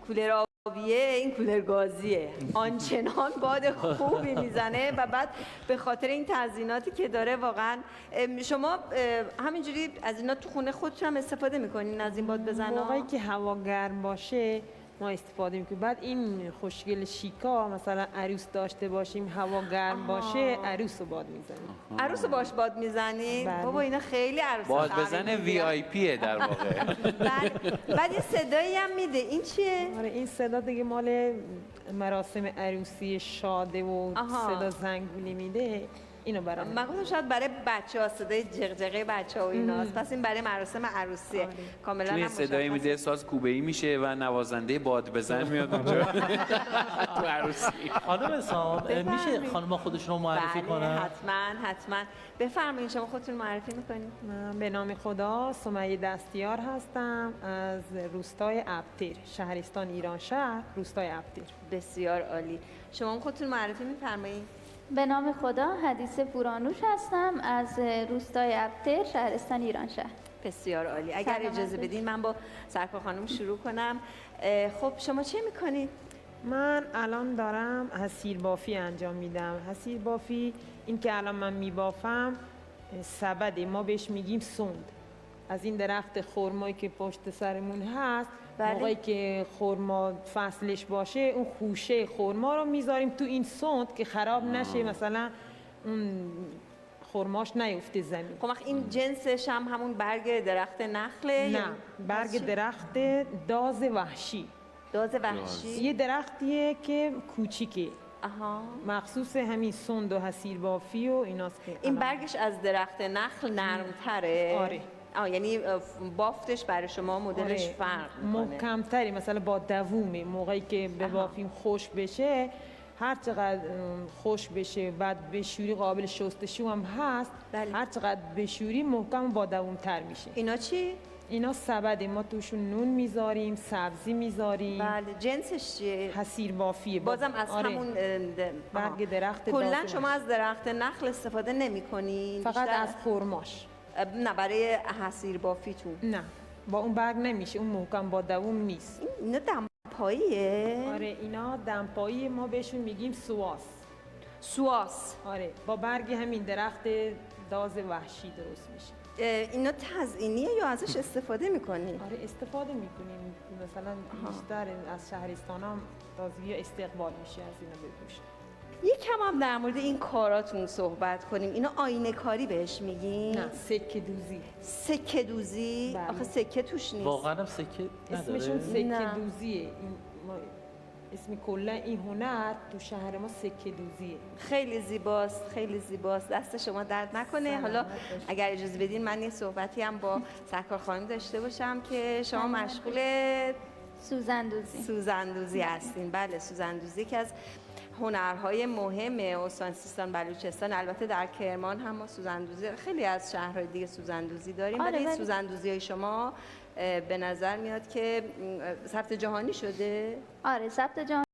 کولر آبیه، این کولر گازیه. آنچنان باد خوبی میزنه و بعد به خاطر این تزییناتی که داره واقعا. شما همینجوری از اینا تو خونه خودتون هم استفاده میکنین از این باد بزنا؟ موقعی که هوا گرم باشه ما استفاده میکنیم. بعد این خوشگل شیکا مثلا عروس داشته باشیم هوا گرم باشه عروس رو باد میزنیم. عروس باش باد میزنی؟ بله. بابا اینا خیلی عروس باد بزنه وی آی پیه در واقع. بعد یه صدایی هم میده. این چیه؟ آره این صدا دیگه مال مراسم عروسی شاده و صدا زنگولی میده. اینو برام من گفتم شاید برای بچه‌ها صدای جغجغه بچه‌ها و ایناست. پس این برای مراسم عروسیه. آره. کاملا توی هم صدای میده ساز کوبه‌ای میشه و نوازنده باد بزن میاد اونجا تو عروسی. خانم سام میشه خانم خودشون رو معرفی بله، کنن؟ حتما بفرمایید. شما خودتون معرفی میکنید؟ من به نام خدا سمیه دستیار هستم از روستای ابتیر، شهرستان ایرانشهر، روستای ابتیر. بسیار عالی. شما هم خودتون معرفی میفرمایید؟ به نام خدا حدیث پورانوش هستم از روستای ابتر، شهرستان ایرانشهر. بسیار عالی. اگر سلامت اجازه بدین من با سرکار خانم شروع کنم. خب شما چه میکنید؟ من الان دارم حصیر بافی انجام میدم. حصیر بافی این که الان من میبافم سبده، ما بهش میگیم سوند. از این درخت خرمایی که پشت سرمون هست بله. موقعی که خرما فصلش باشه اون خوشه خرما رو میذاریم تو این سوند که خراب نشه، مثلا اون خرماش نیفته زمین. خب این جنسش هم همون برگ درخت نخله؟ نه، برگ درخت داز وحشی. داز وحشی؟ یه درختیه که کوچیکه، آها. مخصوص همین سوند و حصیر بافی و ایناست که این برگش از درخت نخل نرمتره؟ آره. یعنی بافتش برای شما مدلش آره. فرق میکنه؟ محکمتری، مثلا با دوومه. موقعی که ببافیم خوش بشه، هر چقدر خوش بشه بعد بشوری قابل شستشو هم هست. بله. هر چقدر بشوری محکم و با دوومتر میشه. اینا چی؟ اینا سبده، ما توشون نون میذاریم، سبزی میذاریم. بله. جنسش چیه؟ حصیر بافیه. بازم از همون برگ درخت کلا داز شما از درخت نخل استفاده نمی‌کنین؟ فقط از خرماش. نه برای حصیر بافیتون؟ نه، با اون برگ نمیشه، اون محکم با دووم نیست. اینا دمپاییه؟ آره اینا دمپایی، ما بهشون میگیم سواس. سواس. آره با برگ همین درخت داز وحشی درست میشه. اینا تزئینیه یا ازش استفاده میکنی؟ آره استفاده میکنیم، مثلا بیشتر از شهرستان هم تازگی استقبال میشه از اینا بپوشن. یکم هم در مورد این کاراتون صحبت کنیم. اینا آینه کاری بهش میگین؟ نه، سکه دوزی. سکه دوزی؟ بله. آخه سکه توش نیست. واقعا هم سکه اسمشون نداره؟ سکه نه. دوزیه. این اسم کلا این هنر تو شهر ما سکه دوزیه. خیلی زیباست، خیلی زیباست. دست شما درد نکنه. حالا اگر اجازه بدین من یه صحبتی هم با سرکار خانم داشته باشم که شما مشغول سوزندوزی هستین. بله، سوزندوزی که از هنرهای مهم استان سیستان بلوچستان. البته در کرمان هم ما سوزندوزی، خیلی از شهرهای دیگه سوزندوزی داریم. آره، ولی سوزندوزی های شما به نظر میاد که ثبت جهانی شده. آره ثبت جهانی